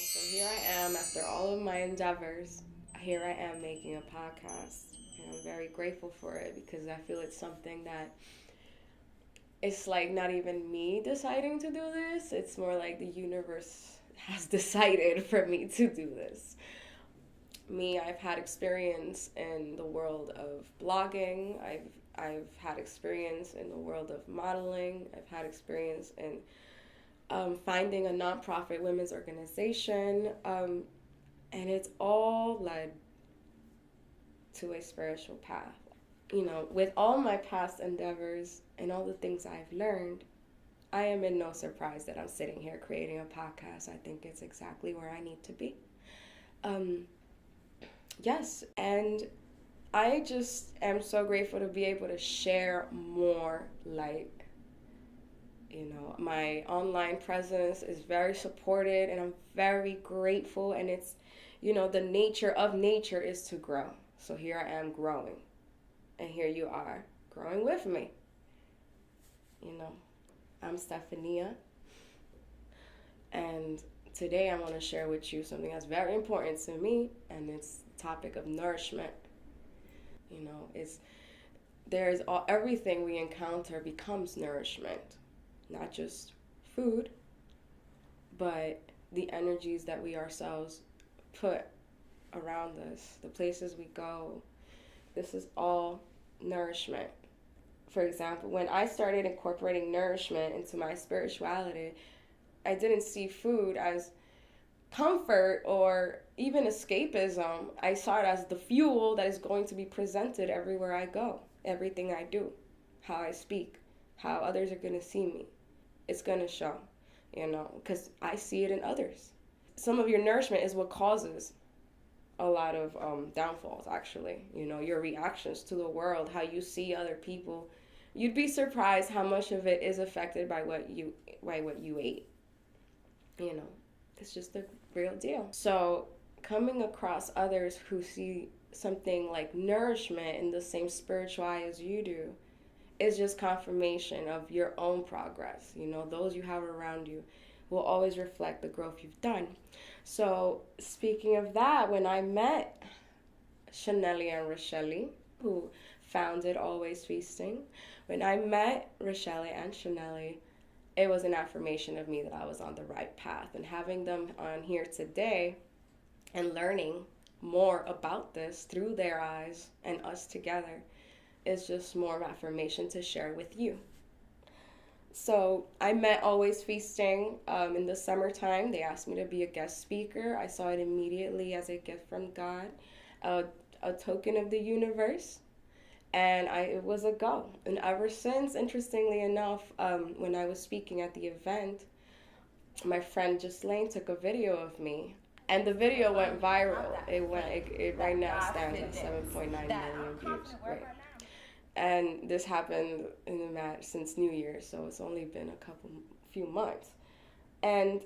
So here I am after all of my endeavors. Here I am making a podcast. And I'm very grateful for it because I feel it's something that it's like not even me deciding to do this. It's more like the universe has decided for me to do this. I've had experience in the world of blogging. I've had experience in the world of modeling. I've had experience in finding a nonprofit women's organization, and it's all led to a spiritual path. With all my past endeavors and all the things I've learned, I am in no surprise that I'm sitting here creating a podcast. I think it's exactly where I need to be. Yes, and I just am so grateful to be able to share more light. My online presence is very supported and I'm very grateful, and it's, the nature of nature is to grow. So here I am growing, and here you are growing with me. I'm Stephania, and today I want to share with you something that's very important to me, and it's the topic of nourishment. Everything we encounter becomes nourishment. Not just food, but the energies that we ourselves put around us, the places we go. This is all nourishment. For example, when I started incorporating nourishment into my spirituality, I didn't see food as comfort or even escapism. I saw it as the fuel that is going to be presented everywhere I go, everything I do, how I speak, how others are going to see me. It's going to show, because I see it in others. Some of your nourishment is what causes a lot of downfalls, actually. Your reactions to the world, how you see other people. You'd be surprised how much of it is affected by what you ate. It's just the real deal. So coming across others who see something like nourishment in the same spirituality as you do, is just confirmation of your own progress. Those you have around you will always reflect the growth you've done. So speaking of that, when I met Shannely and Roshelly, who founded Always Feasting, when I met Roshelly and Shannely, it was an affirmation of me that I was on the right path. And having them on here today and learning more about this through their eyes and us together is just more affirmation to share with you. So I met Always Feasting in the summertime. They asked me to be a guest speaker. I saw it immediately as a gift from God, a token of the universe, and it was a go. And ever since, interestingly enough, when I was speaking at the event, my friend Ghislaine took a video of me, and the video went viral. It right now stands at 7.9 million views. Right. And this happened since New Year's, so it's only been few months. And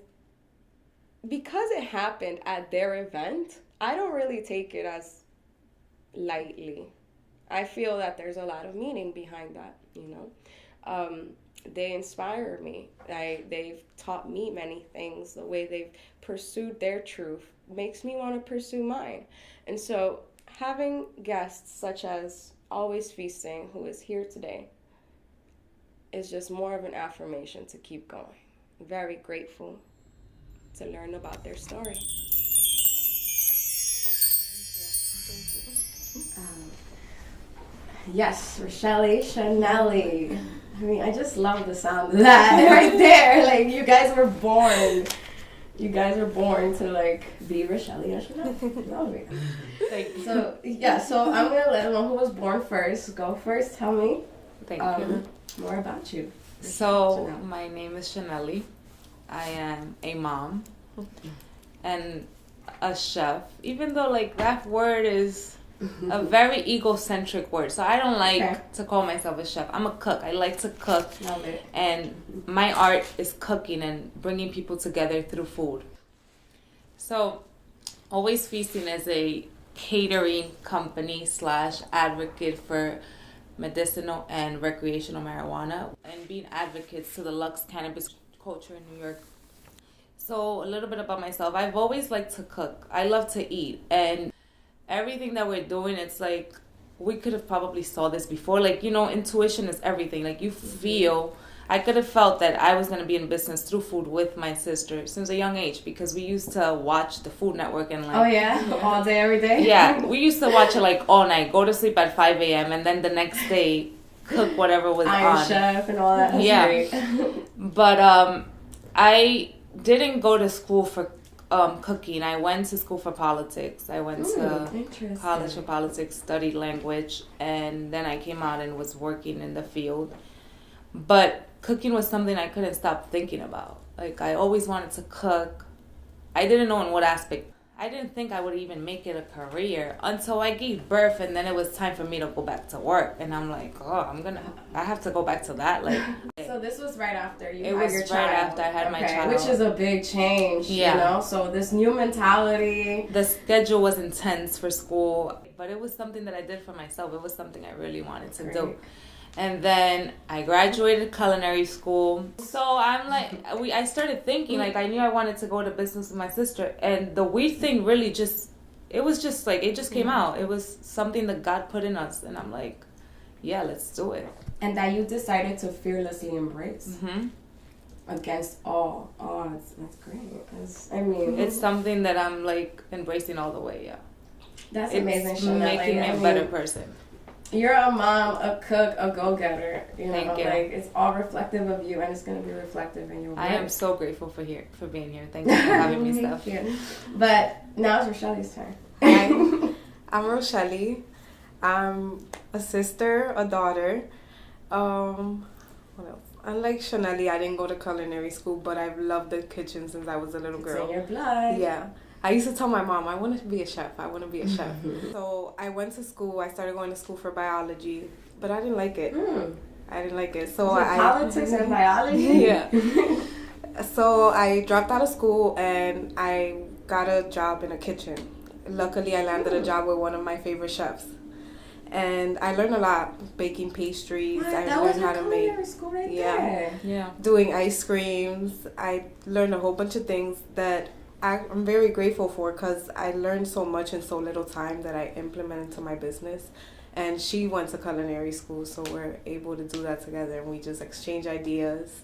because it happened at their event, I don't really take it as lightly. I feel that there's a lot of meaning behind that, They inspire me. They've taught me many things. The way they've pursued their truth makes me want to pursue mine. And so having guests such as Always Feasting, who is here today, is just more of an affirmation to keep going. I'm very grateful to learn about their story. Yes, Roshelly, Shannely. I just love the sound of that right there. Like, you guys were born to be Roshelly and Shannely. Love it. So I'm gonna let the one who was born first go first. Tell me, more about you. So my name is Shannely. I am a mom and a chef. Even though that word is a very egocentric word, so I don't like to call myself a chef. I'm a cook. I like to cook. Love it. And my art is cooking and bringing people together through food. So Always Feasting is a catering company / advocate for medicinal and recreational marijuana and being advocates to the Luxe cannabis culture in New York. So a little bit about myself. I've always liked to cook. I love to eat. And everything that we're doing, it's like we could have probably saw this before. Like, you know, intuition is everything. Like you feel... I could have felt that I was going to be in business through food with my sister since a young age because we used to watch the Food Network and like... Oh, yeah? All day, every day? Yeah. We used to watch it like all night, go to sleep at 5 a.m. and then the next day cook whatever was Iron on. Chef and all that. That's yeah. great. But I didn't go to school for cooking. I went to school for politics. I went to college for politics, studied language, and then I came out and was working in the field. But cooking was something I couldn't stop thinking about. Like, I always wanted to cook. I didn't know in what aspect. I didn't think I would even make it a career until I gave birth, and then it was time for me to go back to work. And I'm like, I have to go back to that. Like, so this was right after you had your child. It was right after I had my child. Which is a big change, you know? So this new mentality. The schedule was intense for school, but it was something that I did for myself. It was something I really wanted to do. And then I graduated culinary school. So I'm like, I started thinking, like, I knew I wanted to go to business with my sister. And the weed thing really it just came out. It was something that God put in us. And I'm like, yeah, let's do it. And that you decided to fearlessly embrace. Mm-hmm. Against all odds. That's great. It's something that I'm, like, embracing all the way, yeah. That's amazing, It's making me a better person. You're a mom, a cook, a go-getter. Thank you. Like, it's all reflective of you, and it's going to be reflective in your work. I am so grateful for being here. Thank you for having me, Steph. But now it's Roshelly's turn. Hi, I'm Roshelly. I'm a sister, a daughter. What else? Unlike Shannely, I didn't go to culinary school, but I've loved the kitchen since I was a little girl. It's in your blood. Yeah. I used to tell my mom, I want to be a chef. So I went to school. I started going to school for biology, but I didn't like it. I didn't like it. So politics and biology? Yeah. So I dropped out of school and I got a job in a kitchen. Luckily, I landed a job with one of my favorite chefs. And I learned a lot, baking pastries. I learned how to make school right there. Yeah. Doing ice creams. I learned a whole bunch of things that I'm very grateful for because I learned so much in so little time that I implemented into my business. And she went to culinary school, so we're able to do that together, and we just exchange ideas.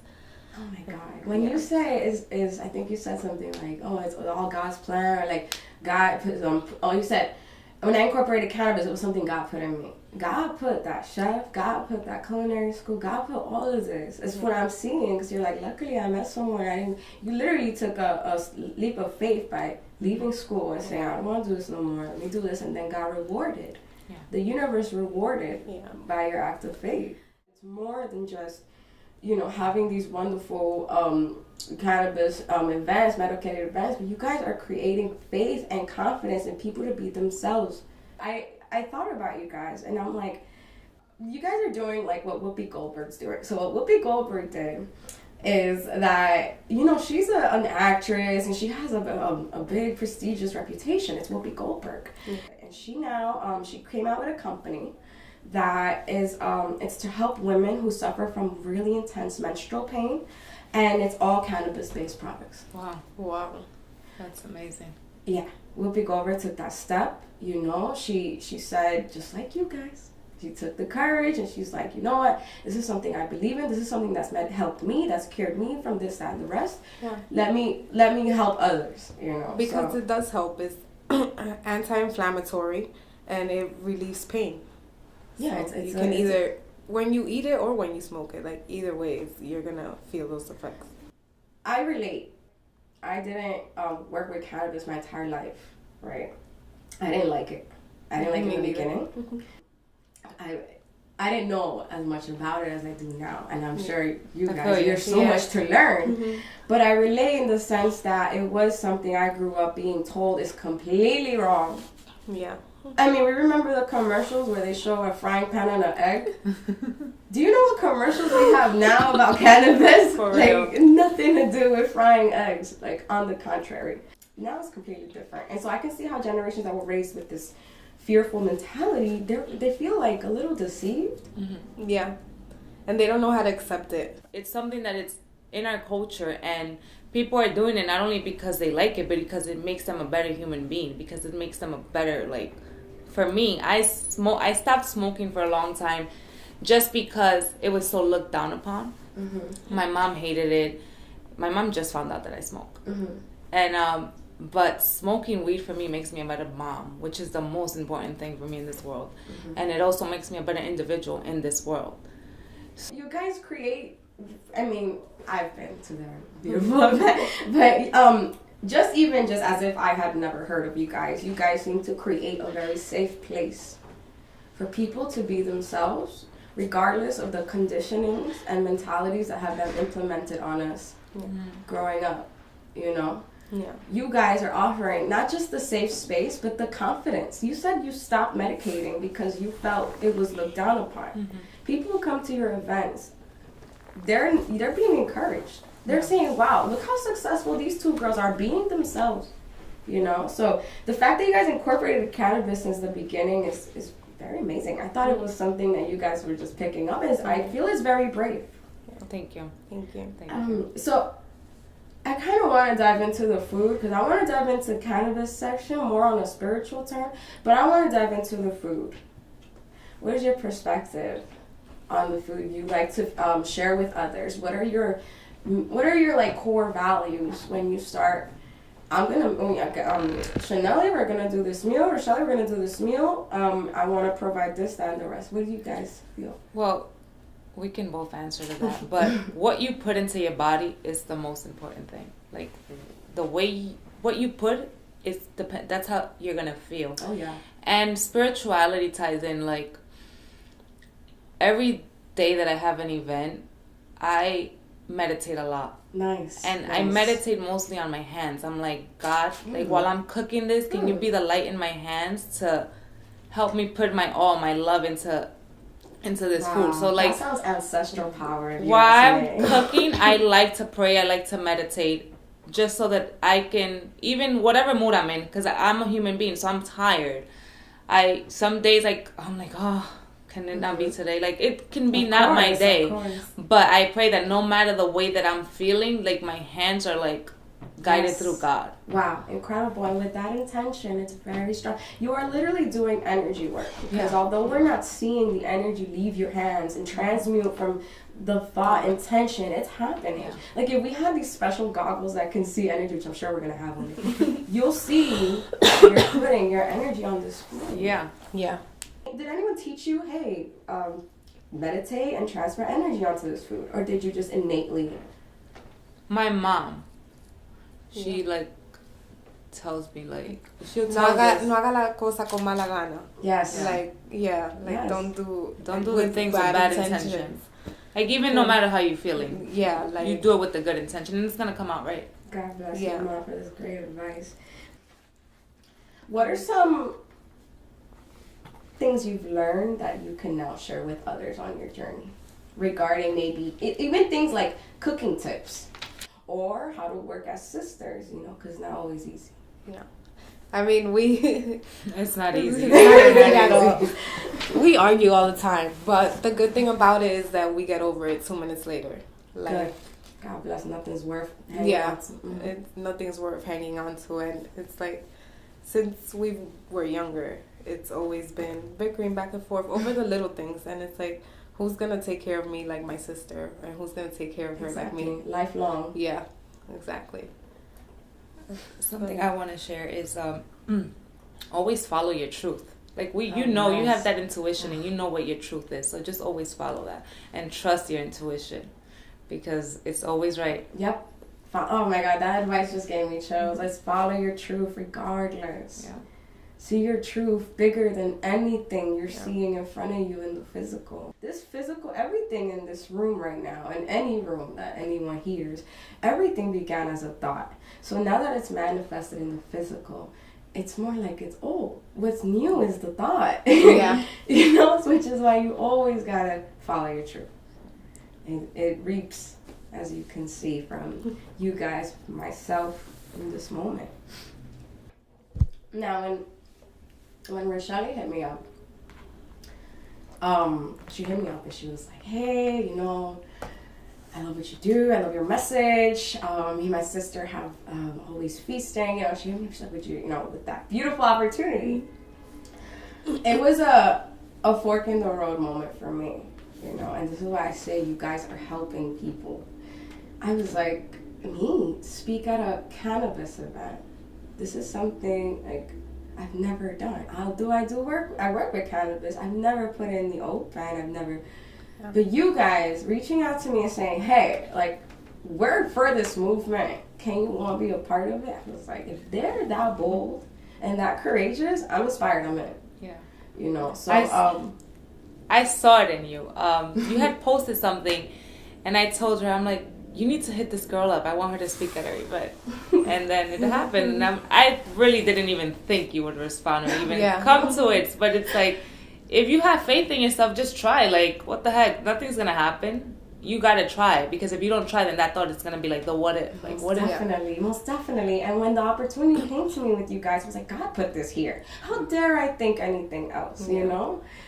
Oh my God! When you say is I think you said something like, oh, it's all God's plan, or like God put you said when I incorporated cannabis, it was something God put in me. God put that chef, God put that culinary school, God put all of this. It's what I'm seeing, because you're like, luckily I met someone. You literally took a leap of faith by leaving school and saying, I don't want to do this no more, let me do this, and then God rewarded. Yeah. The universe rewarded by your act of faith. It's more than just, having these wonderful cannabis events, medicated events, but you guys are creating faith and confidence in people to be themselves. I thought about you guys, and I'm like, you guys are doing like what Whoopi Goldberg's doing. So what Whoopi Goldberg did is that, she's an actress, and she has a big prestigious reputation. It's Whoopi Goldberg. Mm-hmm. And she now, she came out with a company that is, it's to help women who suffer from really intense menstrual pain, and it's all cannabis-based products. Wow. That's amazing. Yeah. Whoopi Goldberg took that step, she said, just like you guys, she took the courage, and she's like, you know what, this is something I believe in, this is something that's helped me, that's cured me from this, that, and the rest. Yeah. Let me help others, Because it does help. It's anti-inflammatory, and it relieves pain. Yeah, so you can either, when you eat it or when you smoke it, like either way, you're going to feel those effects. I relate. I didn't work with cannabis my entire life, right? I didn't like it. I didn't like it in the beginning. I didn't know as much about it as I do now, and I'm sure you guys, there's so much to learn. Mm-hmm. But I relate in the sense that it was something I grew up being told is completely wrong. Yeah. I mean, we remember the commercials where they show a frying pan and an egg. Do you know what commercials we have now about cannabis? For real. Like, nothing to do with frying eggs. Like, on the contrary. Now it's completely different. And so I can see how generations that were raised with this fearful mentality, they feel like a little deceived. Mm-hmm. Yeah. And they don't know how to accept it. It's something that in our culture, and people are doing it not only because they like it, but because it makes them a better human being, because it makes them a better, like, for me, I stopped smoking for a long time just because it was so looked down upon. Mm-hmm. My mom hated it. My mom just found out that I smoke. Mm-hmm. And but smoking weed for me makes me a better mom, which is the most important thing for me in this world. Mm-hmm. And it also makes me a better individual in this world. You guys create, I mean, I've been to there, beautiful, but just as if I had never heard of you guys seem to create a very safe place for people to be themselves, regardless of the conditionings and mentalities that have been implemented on us growing up, you know? Yeah. You guys are offering not just the safe space, but the confidence. You said you stopped medicating because you felt it was looked down upon. Mm-hmm. People who come to your events, they're being encouraged. They're saying, wow, look how successful these two girls are being themselves, you know? So the fact that you guys incorporated cannabis since the beginning is very amazing. I thought it was something that you guys were just picking up. I feel it's very brave. Thank you. Thank you. So I kind of want to dive into the food, because I want to dive into cannabis section more on a spiritual term, but I want to dive into the food. What is your perspective on the food you like to share with others? What are your like core values when you start? Shannely, we're gonna do this meal. Roshelly, we're gonna do this meal. I want to provide this, that, and the rest. What do you guys feel? Well, we can both answer to that, but what you put into your body is the most important thing. Like the way what you put is that's how you're gonna feel. Oh yeah. And spirituality ties in. Like every day that I have an event, I meditate a lot. Nice. And I meditate mostly on my hands. I'm like, God, like while I'm cooking this, can you be the light in my hands to help me put my all, my love into this food? So like that sounds ancestral power. While I'm cooking, I like to pray, I like to meditate, just so that I can, even whatever mood I'm in, because I'm a human being, so I'm tired. Some days I'm like, oh, can it not be today? Like it can be not my day, but I pray that no matter the way that I'm feeling, like my hands are like guided through God. Wow, incredible. And with that intention, it's very strong. You are literally doing energy work, because although we're not seeing the energy leave your hands and transmute from the thought intention, it's happening. Yeah. Like if we had these special goggles that can see energy, which I'm sure we're gonna have one, you'll see you're putting your energy on this food. Yeah. Did anyone teach you, hey, meditate and transfer energy onto this food, or did you just innately? My mom. She like tells me like she'll tell no haga la cosa con mala gana. Yes. Don't do the things with bad intentions. Like even no matter how you're feeling. Yeah, like you do it with a good intention and it's gonna come out right. God bless you, Mom, for this great advice. What are some things you've learned that you can now share with others on your journey regarding maybe even things like cooking tips? Or how to work as sisters, you know, because not always easy. Yeah. I mean, it's not easy. At all. We argue all the time, but the good thing about it is that we get over it 2 minutes later. Like, good. God bless, nothing's worth hanging on to. Nothing's worth hanging on to. And it's like, since we were younger, it's always been bickering back and forth over the little things. And it's like, who's going to take care of me like my sister? And who's going to take care of her like me? Lifelong. Yeah, exactly. Something I want to share is always follow your truth. Like you have that intuition and you know what your truth is. So just always follow that and trust your intuition because it's always right. Yep. Oh my God, that advice just gave me chills. Let's follow your truth regardless. Yeah. See your truth bigger than anything you're seeing in front of you in the physical. This physical, everything in this room right now, in any room that anyone hears, everything began as a thought. So now that it's manifested in the physical, it's more like what's new is the thought. Yeah. You know, which is why you always gotta follow your truth. And it reaps, as you can see from you guys, myself, in this moment. Now, when Roshelly hit me up, she hit me up and she was like, hey, you know, I love what you do. I love your message. Me and my sister have always feasting. She's like, would you, with that beautiful opportunity. It was a fork in the road moment for me, and this is why I say you guys are helping people. I was like, me, speak at a cannabis event. This is something like I've never done. I work with cannabis. I've never put it in the open. I've never. But you guys reaching out to me and saying, hey, like, we're for this movement. Can you want to be a part of it? I was like, if they're that bold and that courageous, I'm inspired. I'm in. Yeah. So I saw it in you. You had posted something, and I told her, I'm like, you need to hit this girl up. I want her to speak at her event. And then it happened. And I really didn't even think you would respond or even come to it. But it's like, if you have faith in yourself, just try. Like, what the heck? Nothing's going to happen. You got to try. Because if you don't try, then that thought is going to be like, the what if? Like, what if? Most definitely. And when the opportunity came to me with you guys, I was like, God put this here. How dare I think anything else,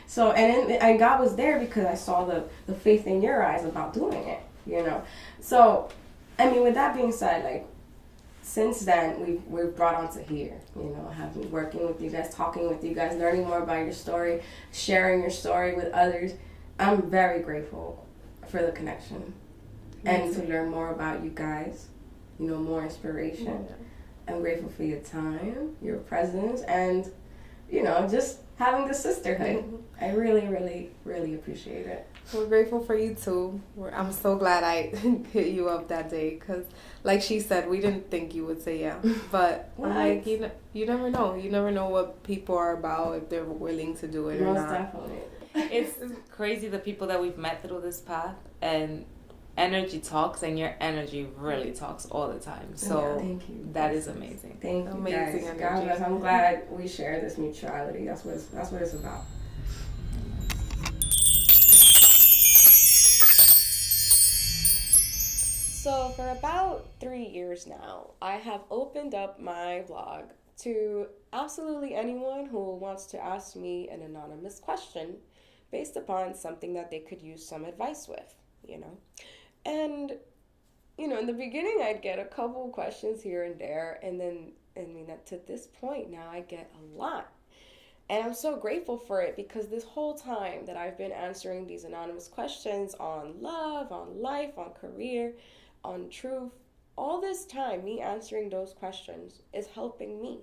So, and God was there because I saw the faith in your eyes about doing it, So, I mean, with that being said, like, since then, we've brought on to here, having working with you guys, talking with you guys, learning more about your story, sharing your story with others. I'm very grateful for the connection and to learn more about you guys, more inspiration. I'm grateful for your time, your presence, and, just having the sisterhood. I really, really, really appreciate it. We're grateful for you too. I'm so glad I hit you up that day because, like she said, we didn't think you would say yeah. But I'm like, you never know. You never know what people are about, if they're willing to do it or not. Most definitely. It's crazy the people that we've met through this path, and energy talks, and your energy really talks all the time. So thank you. That is amazing. Thank you, amazing guys. energy. God bless. I'm glad we share this mutuality. That's what it's about. So for about 3 years now, I have opened up my blog to absolutely anyone who wants to ask me an anonymous question based upon something that they could use some advice with, And, in the beginning I'd get a couple questions here and there, and then, to this point now I get a lot. And I'm so grateful for it because this whole time that I've been answering these anonymous questions on love, on life, on career, on truth, all this time, me answering those questions is helping me.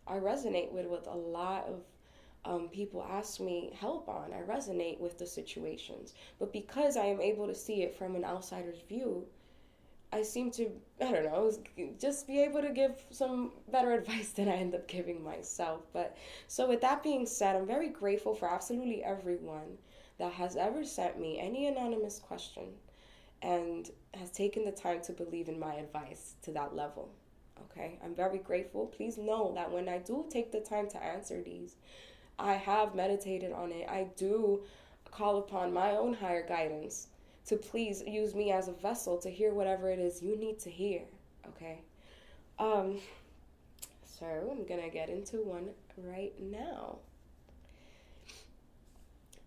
I resonate with what a lot of people ask me help on. I resonate with the situations. But because I am able to see it from an outsider's view, I seem to, just be able to give some better advice than I end up giving myself. But so with that being said, I'm very grateful for absolutely everyone that has ever sent me any anonymous question and has taken the time to believe in my advice to that level. Okay, I'm very grateful. Please know that when I do take the time to answer these, I have meditated on it. I do call upon my own higher guidance to please use me as a vessel to hear whatever it is you need to hear. Okay. So I'm gonna get into one right now.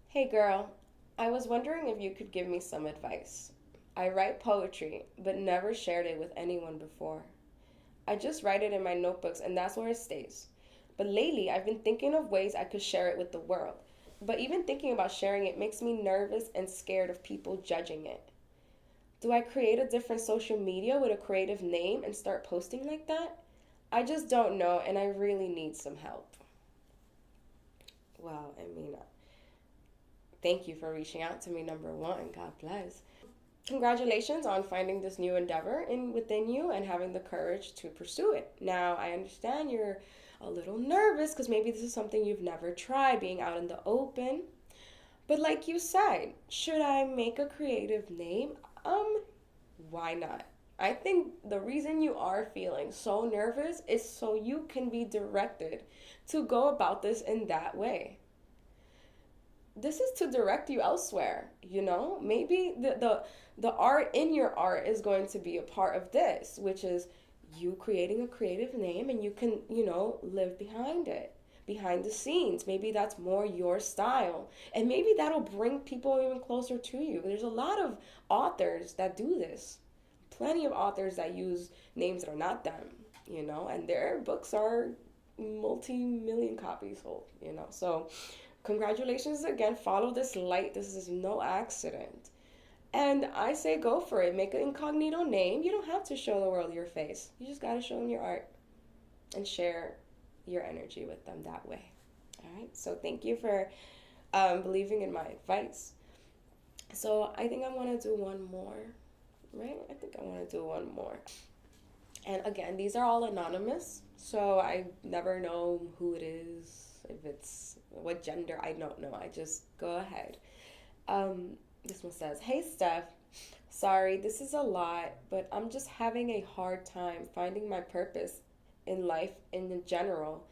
Hey girl, I was wondering if you could give me some advice. I write poetry, but never shared it with anyone before. I just write it in my notebooks, and that's where it stays. But lately, I've been thinking of ways I could share it with the world. But even thinking about sharing it makes me nervous and scared of people judging it. Do I create a different social media with a creative name and start posting like that? I just don't know, and I really need some help. Well, thank you for reaching out to me, number one. God bless. Congratulations on finding this new endeavor within you and having the courage to pursue it. Now, I understand you're a little nervous because maybe this is something you've never tried, being out in the open. But like you said, should I make a creative name? Why not? I think the reason you are feeling so nervous is so you can be directed to go about this in that way. This is to direct you elsewhere, Maybe the art in your art is going to be a part of this, which is you creating a creative name, and you can, live behind it. behind the scenes. Maybe that's more your style. And maybe that'll bring people even closer to you. There's a lot of authors that do this. Plenty of authors that use names that are not them, and their books are multi-million copies sold, So congratulations again. Follow this light. This is no accident. And I say go for it. Make an incognito name. You don't have to show the world your face. You just got to show them your art and share your energy with them that way. All right? So thank you for believing in my advice. So I think I want to do one more, right? I think I want to do one more. And again, these are all anonymous. So I never know who it is, if it's what gender, I don't know. I just go ahead. This one says, "Hey Steph, sorry, this is a lot, but I'm just having a hard time finding my purpose in life in general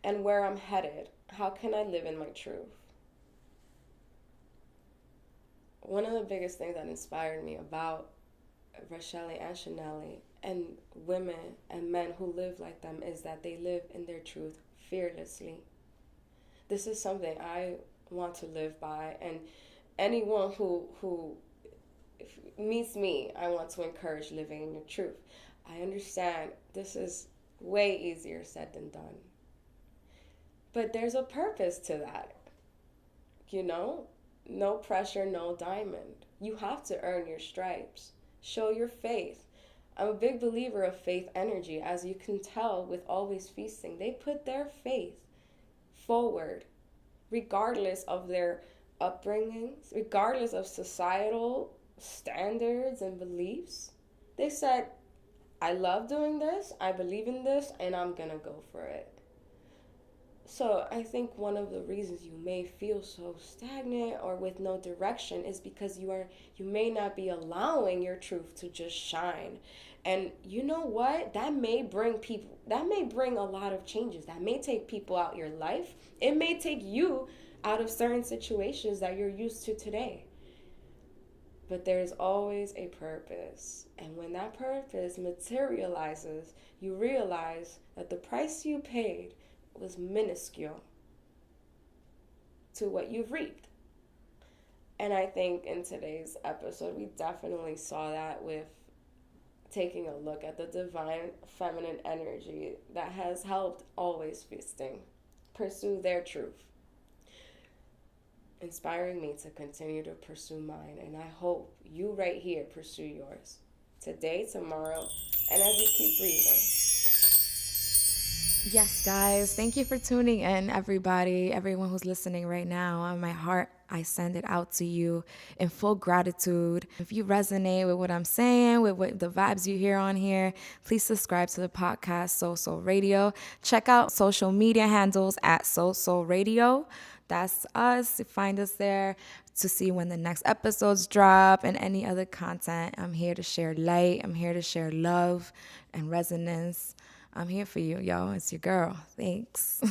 and where I'm headed. How can I live in my truth?" One of the biggest things that inspired me about Roshelly and Shannely and women and men who live like them is that they live in their truth fearlessly. This is something I want to live by, and anyone who meets me, I want to encourage living in your truth. I understand this is way easier said than done. But there's a purpose to that. No pressure, no diamond. You have to earn your stripes. Show your faith. I'm a big believer of faith energy. As you can tell with Always Feasting, they put their faith forward regardless of their upbringings, regardless of societal standards and beliefs. They said, I love doing this, I believe in this, and I'm gonna go for it. So I think one of the reasons you may feel so stagnant or with no direction is because you may not be allowing your truth to just shine. And you know what? That may bring a lot of changes. That may take people out your life. It may take you out of certain situations that you're used to today. But there's always a purpose. And when that purpose materializes, you realize that the price you paid was minuscule to what you've reaped. And I think in today's episode, we definitely saw that with taking a look at the divine feminine energy that has helped Always Feasting pursue their truth, inspiring me to continue to pursue mine. And I hope you right here pursue yours today, tomorrow, and as you keep breathing. Yes, guys, thank you for tuning in, everybody, everyone who's listening right now. On my heart, I send it out to you in full gratitude. If you resonate with what I'm saying, with what the vibes you hear on here, please subscribe to the podcast, SoSoulRadio. Check out social media handles at SoSoulRadio. That's us. Find us there to see when the next episodes drop and any other content. I'm here to share light. I'm here to share love and resonance. I'm here for you, yo. It's your girl. Thanks.